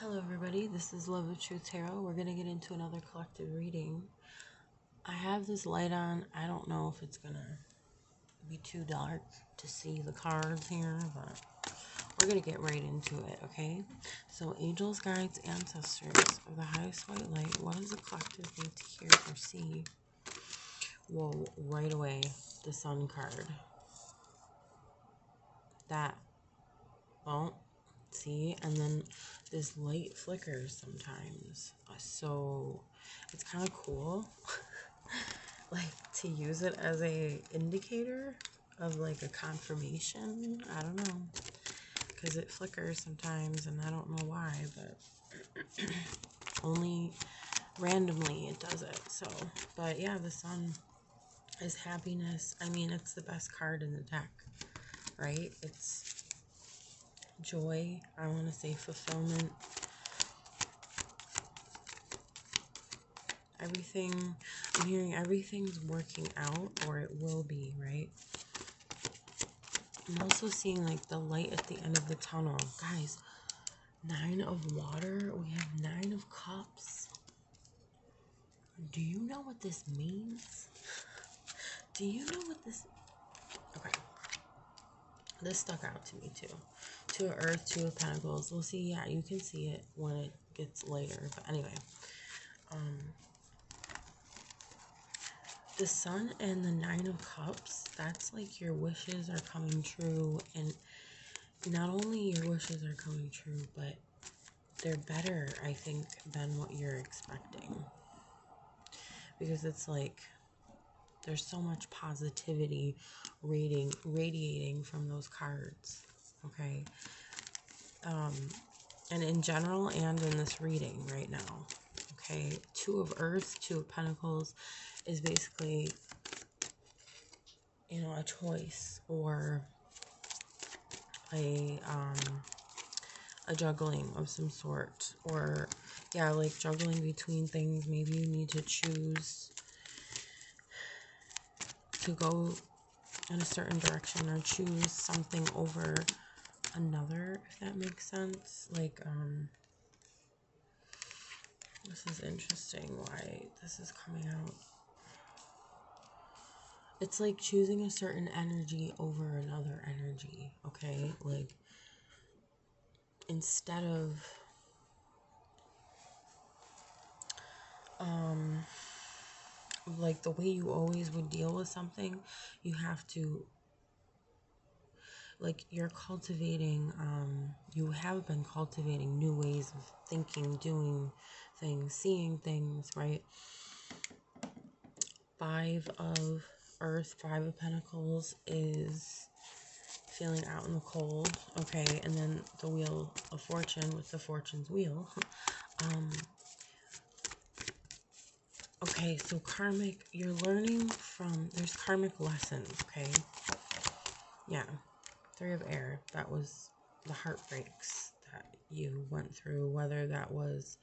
Hello everybody, this is Love of Truth Tarot. We're going to get into another collective reading. I have this light on. I don't know if it's going to be too dark to see the cards here, but we're going to get right into it, okay? So angels, guides, ancestors of the highest white light, what does the collective need to hear or see? Whoa, right away, the sun card. That, well, see, and then this light flickers sometimes, so it's kind of cool like to use it as a indicator of like a confirmation. I don't know, because it flickers sometimes and I don't know why, but only randomly it does it. So, but yeah, the sun is happiness. I mean, it's the best card in the deck, right? It's joy, I want to say fulfillment, everything. I'm hearing everything's working out, or it will be, right? I'm also seeing like the light at the end of the tunnel. Guys, 9 of water, we have 9 of cups. Do you know what this means? Do you know what this... Okay, this stuck out to me too. 2 of earth, 2 of pentacles. We'll see. Yeah, you can see it when it gets later, but anyway, the sun and the 9 of cups, that's like your wishes are coming true. And not only your wishes are coming true, but they're better, I think, than what you're expecting. Because it's like there's so much positivity radiating from those cards, okay? And in general and in this reading right now, okay? 2 of earth, 2 of pentacles is basically, you know, a choice or a juggling of some sort, or yeah, like juggling between things. Maybe you need to choose to go in a certain direction or choose something over another, if that makes sense. Like this is interesting why this is coming out. It's like choosing a certain energy over another energy, okay? Like instead of like the way you always would deal with something, you have to, like, you're cultivating, you have been cultivating new ways of thinking, doing things, seeing things, right? 5 of earth, 5 of pentacles is feeling out in the cold, okay? And then the wheel of fortune with the fortune's wheel. Okay, so karmic, you're learning from, there's karmic lessons, okay? Yeah, 3 of air, that was the heartbreaks that you went through, whether that was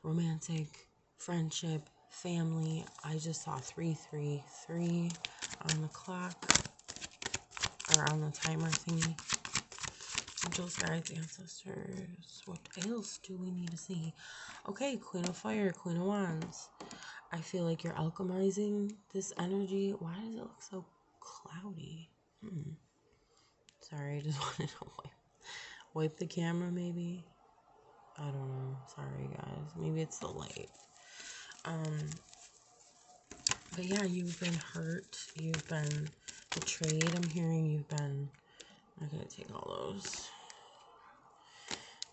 romantic, friendship, family. I just saw 333 on the clock, or on the timer thingy. Angels, guides, ancestors, what else do we need to see? Okay, Queen of Fire, Queen of Wands. I feel like you're alchemizing this energy. Why does it look so cloudy? Sorry, I just wanted to wipe the camera maybe. I don't know. Sorry, guys. Maybe it's the light. But yeah, you've been hurt. You've been betrayed. I'm hearing you've been... I'm gonna take all those.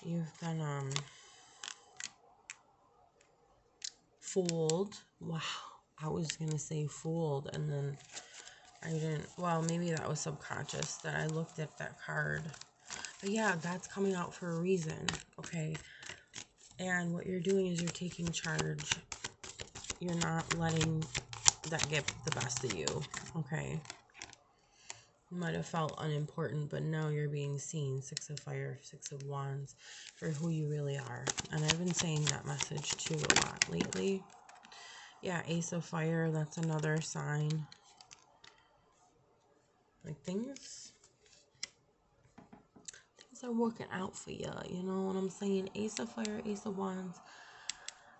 You've been, fooled. Wow. I was gonna say fooled, and then I didn't. Well, maybe that was subconscious that I looked at that card. But yeah, that's coming out for a reason, okay? And what you're doing is you're taking charge. You're not letting that get the best of you, okay? You might have felt unimportant, but now you're being seen. 6 of fire, 6 of wands, for who you really are. And I've been saying that message too a lot lately. Yeah, ace of fire, that's another sign. Like things things are working out for you. You know what I'm saying? Ace of Fire, Ace of Wands,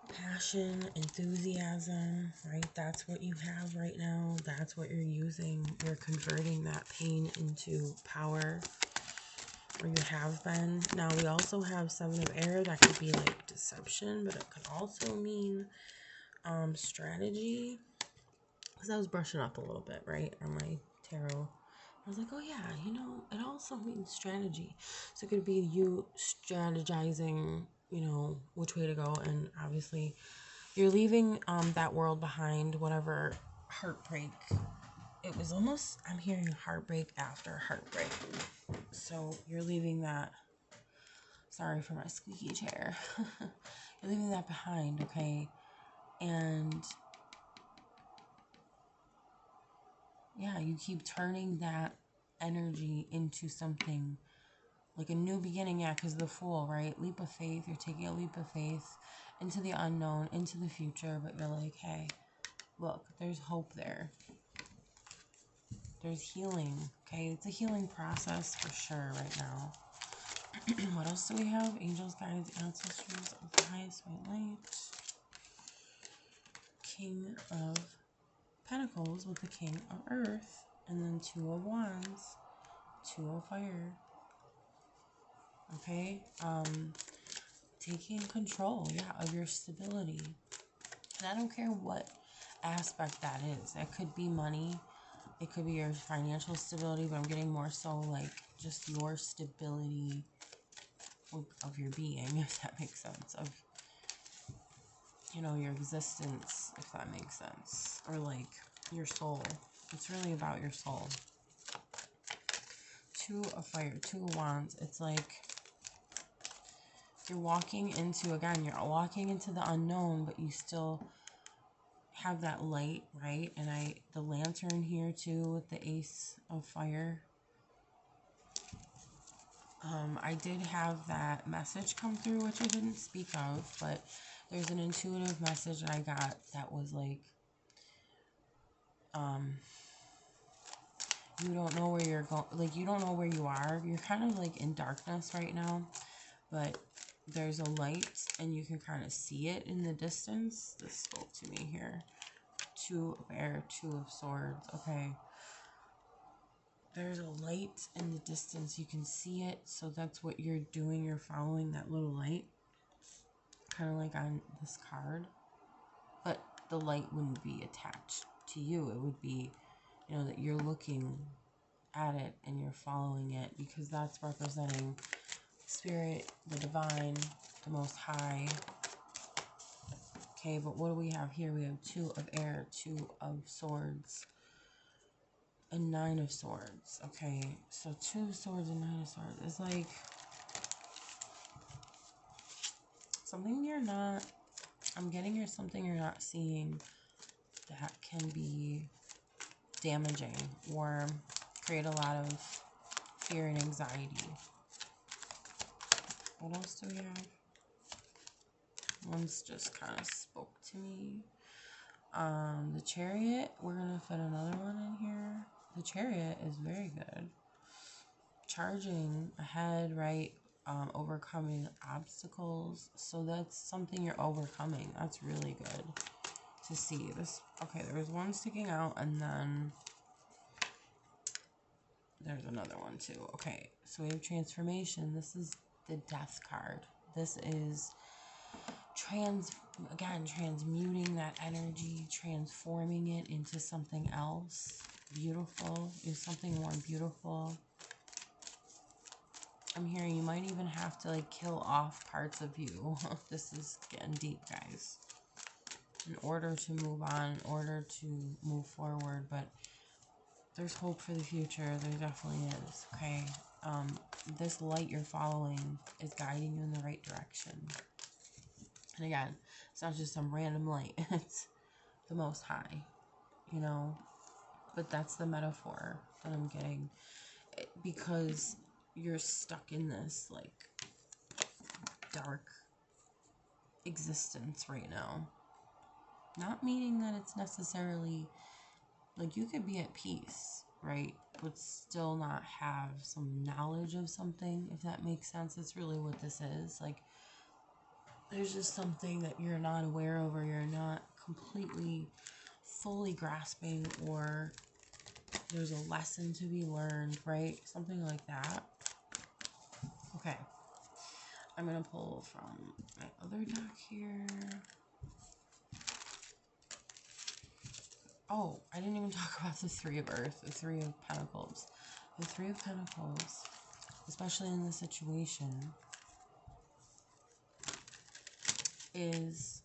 passion, enthusiasm, right? That's what you have right now. That's what you're using. You're converting that pain into power, or you have been. Now, we also have Seven of Air. That could be like deception, but it could also mean strategy. Because I was brushing up a little bit, right, on my tarot. I was like, oh yeah, you know, it also means strategy. So it could be you strategizing, you know, which way to go. And obviously you're leaving that world behind, whatever heartbreak. It was almost, I'm hearing heartbreak after heartbreak. So you're leaving that, sorry for my squeaky chair. You're leaving that behind, okay? And yeah, you keep turning that energy into something like a new beginning. Yeah, because the Fool, right? Leap of faith. You're taking a leap of faith into the unknown, into the future, but you're like, hey, look, there's hope there. There's healing, okay? It's a healing process for sure right now. What else do we have? Angels, guides, ancestors of the highest white light. King of Pentacles with the King of Earth. And then Two of Wands. Two of Fire. Okay? Taking control, yeah, of your stability. And I don't care what aspect that is. It could be money. It could be your financial stability, but I'm getting more so like just your stability of your being, if that makes sense. Of, you know, your existence, if that makes sense. Or like your soul. It's really about your soul. Two of Fire, Two of Wands. It's like you're walking into, again, you're walking into the unknown, but you still have that light, right? And the lantern here too with the Ace of Fire. I did have that message come through, which I didn't speak of, but there's an intuitive message that I got that was like, you don't know where you're going, like you don't know where you are. You're kind of like in darkness right now, but there's a light and you can kind of see it in the distance. This spoke to me here. Two of Air, Two of Swords. Okay. There's a light in the distance. You can see it. So that's what you're doing. You're following that little light. Kind of like on this card. But the light wouldn't be attached to you. It would be, you know, that you're looking at it and you're following it. Because that's representing Spirit, the Divine, the Most High. Okay, but what do we have here? We have Two of Air, Two of Swords, and Nine of Swords. Okay, so Two of Swords and Nine of Swords. It's like something you're not, I'm getting here, something you're not seeing that can be damaging or create a lot of fear and anxiety. What else do we have? One's just kind of spoke to me. The Chariot, we're going to fit another one in here. The Chariot is very good. Charging ahead, right? Overcoming obstacles. So that's something you're overcoming. That's really good to see. This, okay, there was one sticking out and then there's another one too. Okay, so we have transformation. This is the Death card. This is transmuting that energy, transforming it into something else beautiful, is something more beautiful. I'm hearing you might even have to like kill off parts of you. This is getting deep, guys. In order to move on, in order to move forward, but there's hope for the future. There definitely is, okay? This light you're following is guiding you in the right direction. And again, it's not just some random light. It's the Most High, you know? But that's the metaphor that I'm getting. Because you're stuck in this, like, dark existence right now. Not meaning that it's necessarily, like, you could be at peace. right, would still not have some knowledge of something, if that makes sense. That's really what this is. Like, there's just something that you're not aware of, or you're not completely fully grasping, or there's a lesson to be learned, right? Something like that. Okay. I'm going to pull from my other deck here. Oh, I didn't even talk about the Three of Earth, the Three of Pentacles. The Three of Pentacles, especially in this situation, is,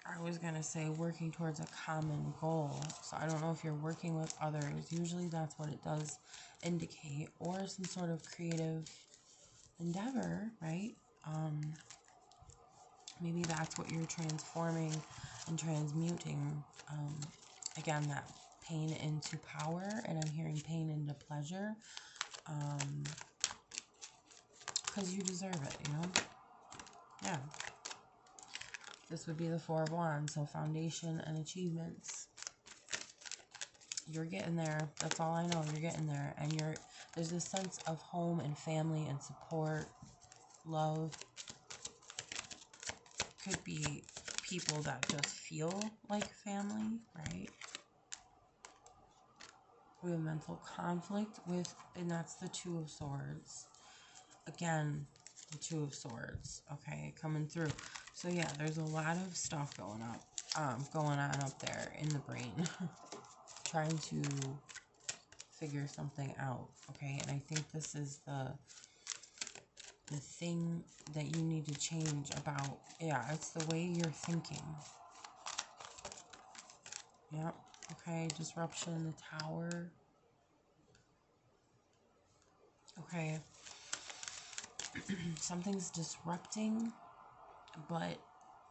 I was going to say, working towards a common goal. So I don't know if you're working with others. Usually that's what it does indicate. Or some sort of creative endeavor, right? Maybe that's what you're transforming and transmuting. Again, that pain into power, and I'm hearing pain into pleasure. Because you deserve it, you know? Yeah. This would be the Four of Wands, so foundation and achievements. You're getting there. That's all I know. You're getting there. And there's this sense of home and family and support, love. Could be people that just feel like family, right? We have mental conflict with, and that's the Two of Swords. Again, the Two of Swords, okay, coming through. So yeah, there's a lot of stuff going on up there in the brain. Trying to figure something out, okay? And I think this is the thing that you need to change about, yeah, it's the way you're thinking. Yep, okay, disruption, the Tower. Okay. Something's disrupting, but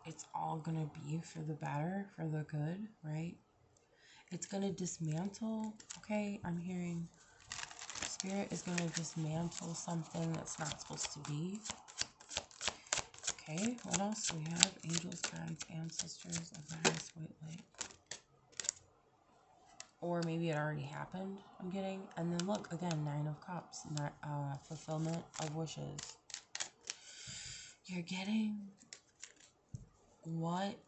it's all gonna be for the better, for the good, right? It's gonna dismantle, okay? I'm hearing Spirit is gonna dismantle something that's not supposed to be. Okay, what else do we have? Angels, guides, ancestors of the highest white light. Or maybe it already happened, I'm getting. And then look, again, Nine of Cups, not fulfillment of wishes. You're getting what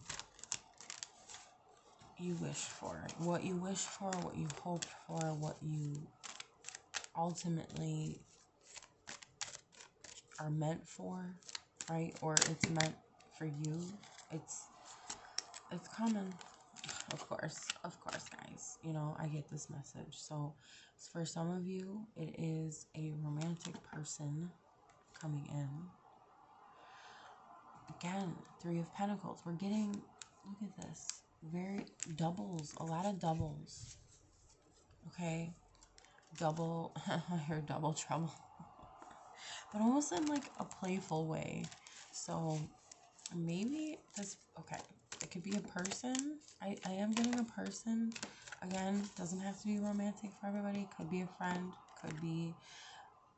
you wish for. What you wish for, what you hoped for, what you ultimately are meant for, right? Or it's meant for you. It's coming. Of course, guys. You know, I get this message. So for some of you, it is a romantic person coming in. Again, Three of Pentacles. We're getting, look at this, very doubles, a lot of doubles. Okay, double, I heard double trouble, but almost in like a playful way. So maybe this, okay, it could be a person. I am getting a person. Again, doesn't have to be romantic for everybody. Could be a friend, could be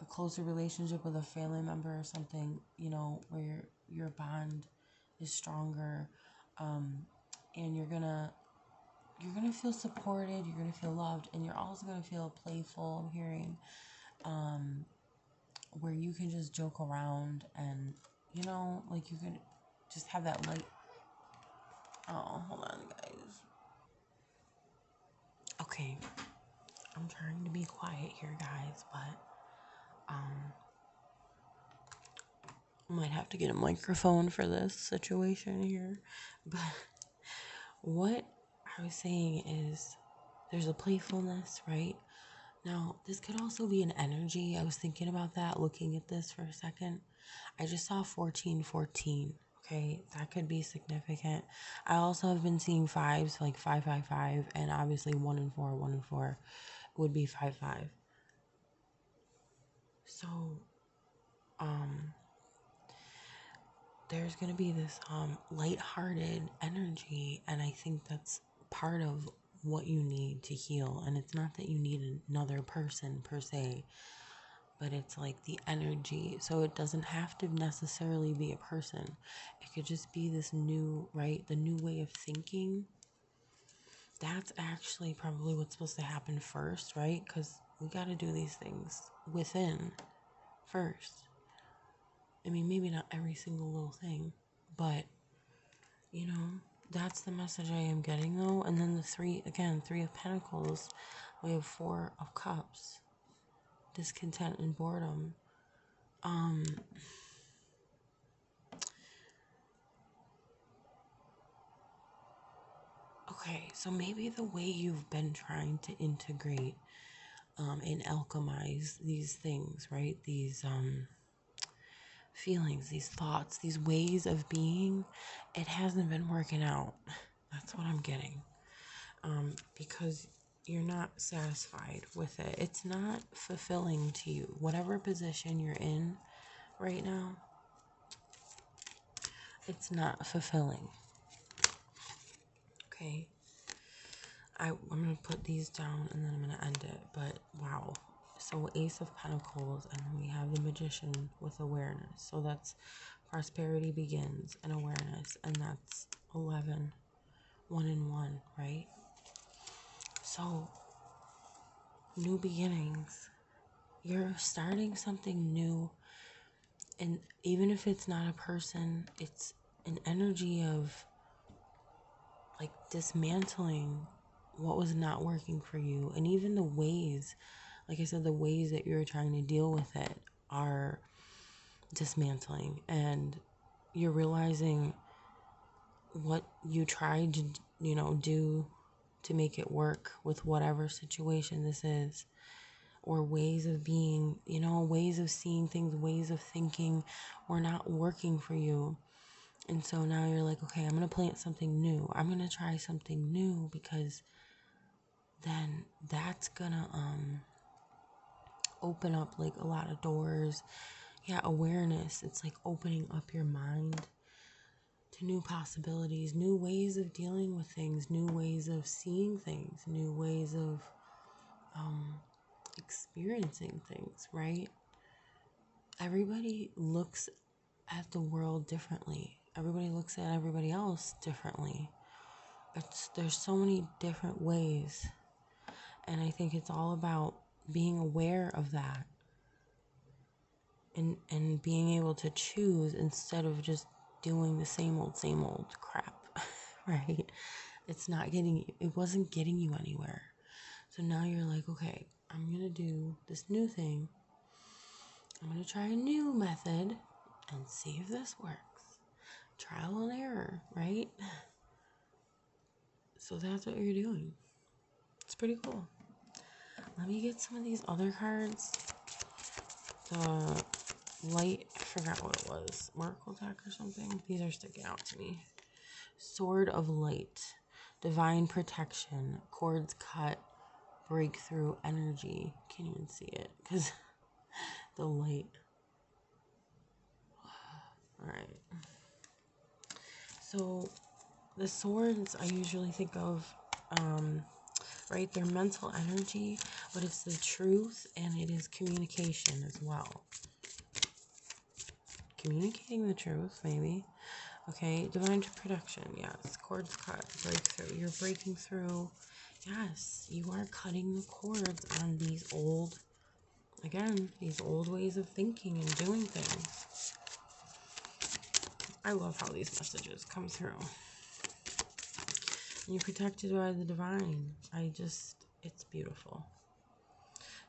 a closer relationship with a family member or something, you know, where your bond is stronger, and you're gonna feel supported, you're gonna feel loved, and you're also gonna feel playful. I'm hearing, where you can just joke around, and you know, like you can just have that light. Oh, hold on, guys. Okay, I'm trying to be quiet here, guys, but might have to get a microphone for this situation here. But what I was saying is, there's a playfulness, right? Now, this could also be an energy. I was thinking about that, looking at this for a second. I just saw 1414. Okay, that could be significant. I also have been seeing fives, like 555, and obviously 1 and 4. 1 and 4 would be 55. So, there's gonna be this lighthearted energy, and I think that's part of what you need to heal. And it's not that you need another person per se, but it's like the energy. So it doesn't have to necessarily be a person. It could just be this new, right? The new way of thinking. that's actually probably what's supposed to happen first, right? Because we got to do these things within first. I mean, maybe not every single little thing, but, you know, that's the message I am getting, though. And then the three of Pentacles, we have Four of Cups, discontent and boredom. Okay, so maybe the way you've been trying to integrate and alchemize these things, right? These feelings, these thoughts, these ways of being, it hasn't been working out. That's what I'm getting. Because you're not satisfied with it. It's not fulfilling to you. Whatever position you're in right now, it's not fulfilling. Okay? I'm going to put these down and then I'm going to end it. But wow. So Ace of Pentacles, and then we have the Magician with awareness. So that's prosperity begins and awareness. And that's 11. 1 and 1, right? So, new beginnings. You're starting something new. And even if it's not a person, it's an energy of like dismantling what was not working for you. And even the ways, like I said, the ways that you're trying to deal with it are dismantling. And you're realizing what you tried to, do to make it work with whatever situation this is. Or ways of being, ways of seeing things, ways of thinking were not working for you. And so now you're like, okay, I'm going to plant something new. I'm going to try something new because then that's going to open up like a lot of doors. Yeah, awareness. It's like opening up your mind to new possibilities, new ways of dealing with things, new ways of seeing things, new ways of experiencing things, right? Everybody looks at the world differently. Everybody looks at everybody else differently. There's so many different ways. And I think it's all about being aware of that. And being able to choose instead of just doing the same old crap. Right? It wasn't getting you anywhere. So now you're like, okay, I'm going to do this new thing. I'm going to try a new method and see if this works. Trial and error, right? So that's what you're doing. It's pretty cool. Let me get some of these other cards. The light, I forgot what it was. Oracle deck or something. These are sticking out to me. Sword of Light. Divine Protection. Cords cut. Breakthrough energy. Can't even see it because the light. Alright. So the swords I usually think of, right, they're mental energy, but it's the truth and it is communication as well. Communicating the truth, maybe. Okay, divine protection, yes. Cords cut, breakthrough. You're breaking through. Yes, you are cutting the cords on these old ways of thinking and doing things. I love how these messages come through. You're protected by the divine. It's beautiful.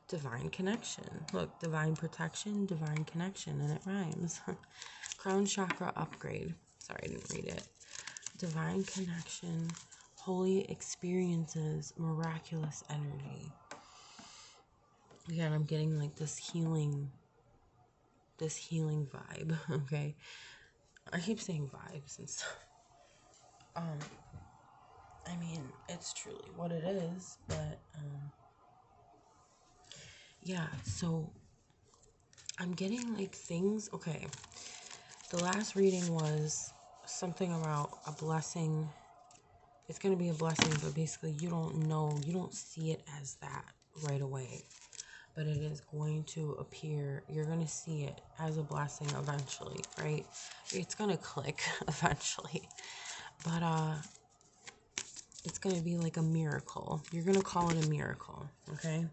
Divine connection. Look, divine protection, divine connection, and it rhymes. Crown chakra upgrade. Sorry, I didn't read it. Divine connection, holy experiences, miraculous energy. Again, I'm getting like this healing vibe, okay? I keep saying vibes and stuff. I mean, it's truly what it is, but, yeah, so I'm getting like things, okay. The last reading was something about a blessing. It's going to be a blessing, but basically you don't see it as that right away. But it is going to appear, you're going to see it as a blessing eventually, right? It's going to click eventually. But it's going to be like a miracle. You're going to call it a miracle, okay?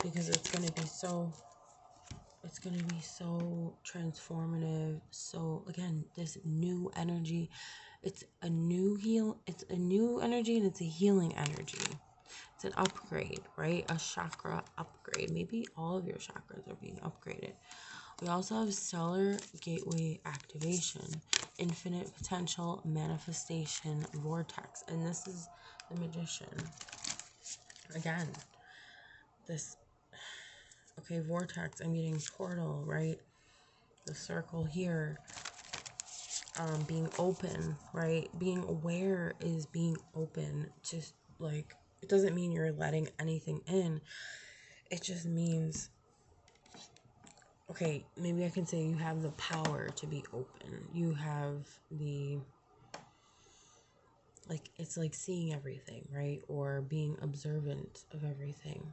Because it's going to be so transformative. So again, this new energy, it's a new energy, and it's a healing energy. It's an upgrade, right? A chakra upgrade. Maybe all of your chakras are being upgraded. We also have stellar gateway activation, infinite potential, manifestation, vortex. And this is the magician. Again, this, okay, vortex, I'm getting portal, right? The circle here, being open, right? Being aware is being open. Just like, it doesn't mean you're letting anything in. It just means, okay, maybe I can say you have the power to be open. You have the, like, it's like seeing everything, right? Or being observant of everything.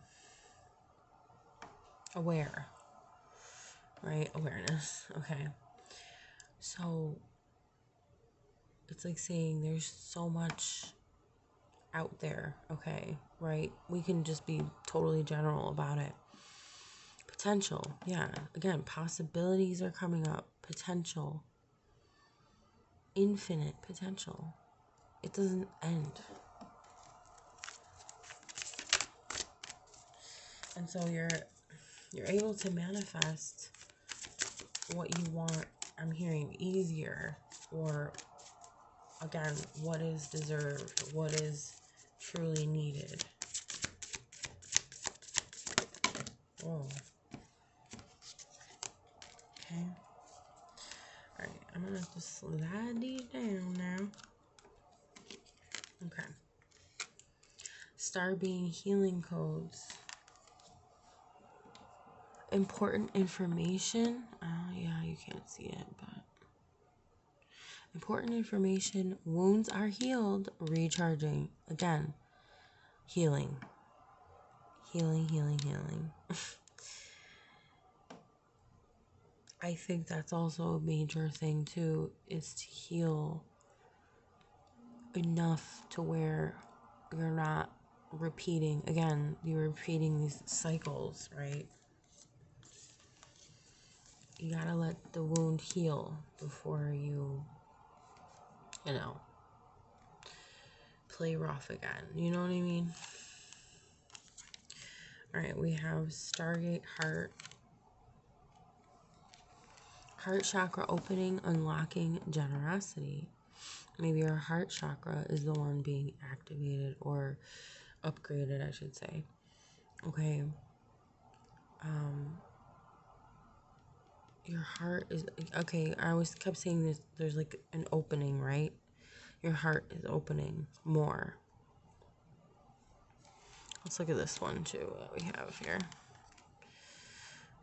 Aware, right? Awareness, okay. So, it's like saying there's so much out there, okay, right? We can just be totally general about it. Potential, yeah. Again, possibilities are coming up. Potential. Infinite potential. It doesn't end. And so you're able to manifest what you want. I'm hearing easier, or again, what is deserved, what is truly needed. Whoa. Okay. Alright, I'm gonna have to slide these down now. Okay. Star being healing codes. Important information. Yeah, you can't see it, but important information. Wounds are healed. Recharging. Again, healing. Healing, healing, healing. I think that's also a major thing too, is to heal enough to where you're not repeating. Again, you're repeating these cycles, right? You gotta let the wound heal before you play rough again. You know what I mean? Alright, we have Stargate Heart. Heart chakra opening, unlocking generosity. Maybe your heart chakra is the one being activated or upgraded, I should say. Okay. Your heart is, okay, I always kept saying this, there's like an opening, right? Your heart is opening more. Let's look at this one too that we have here.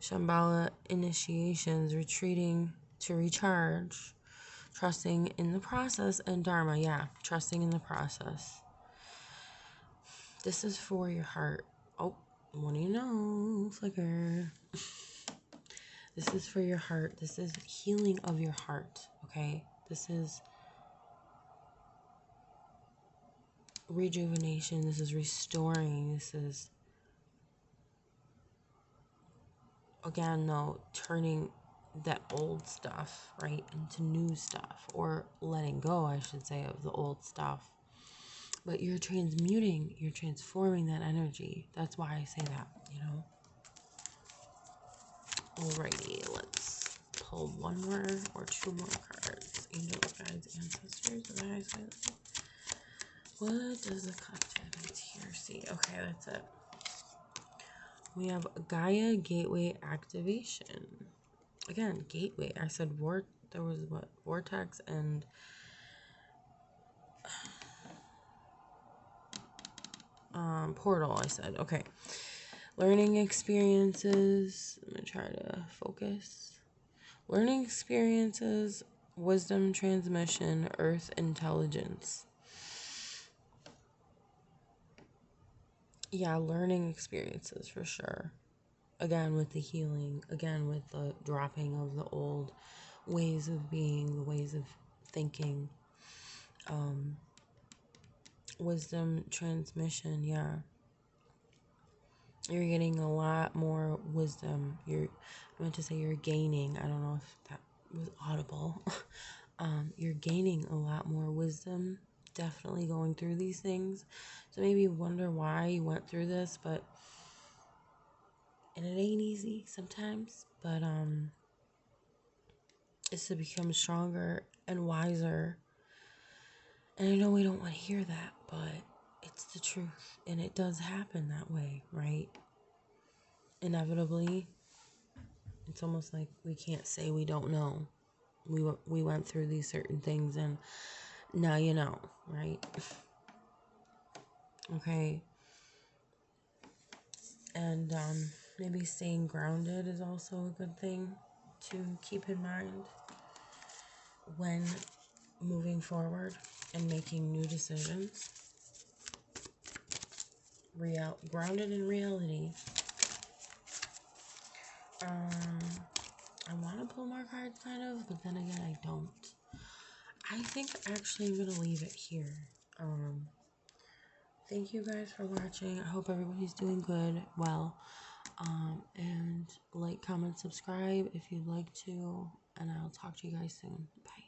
Shambhala initiations, retreating to recharge, trusting in the process, and Dharma, yeah, trusting in the process. This is for your heart. Oh, what do you know? Flicker. This is for your heart. This is healing of your heart, okay? This is rejuvenation. This is restoring. This is, again, though, turning that old stuff, right, into new stuff, or letting go, I should say, of the old stuff. But you're transmuting, you're transforming that energy. That's why I say that, Alrighty, let's pull one more or two more cards. Angels, guides, ancestors. Did I say that? What does the collective here see? Okay, that's it. We have Gaia Gateway Activation. Again, gateway. I said there was what? Vortex and portal, I said. Okay. Learning experiences. I'm going to try to focus. Learning experiences, wisdom transmission, earth intelligence. Yeah, learning experiences for sure. Again, with the healing. Again, with the dropping of the old ways of being, the ways of thinking. wisdom transmission. Yeah, you're getting a lot more wisdom. I meant to say you're gaining. I don't know if that was audible. You're gaining a lot more wisdom. Definitely going through these things. So maybe you wonder why you went through this, and it ain't easy sometimes. But it's to become stronger and wiser. And I know we don't want to hear that, but it's the truth. And it does happen that way, right? Inevitably, it's almost like we can't say we don't know. We went through these certain things, and now you know, right? Okay. And maybe staying grounded is also a good thing to keep in mind when moving forward and making new decisions. Grounded in reality. I want to pull more cards, kind of, but then again, I don't. I think actually I'm gonna leave it here. Thank you guys for watching. I hope everybody's doing good, well, and like, comment, subscribe if you'd like to, and I'll talk to you guys soon. Bye.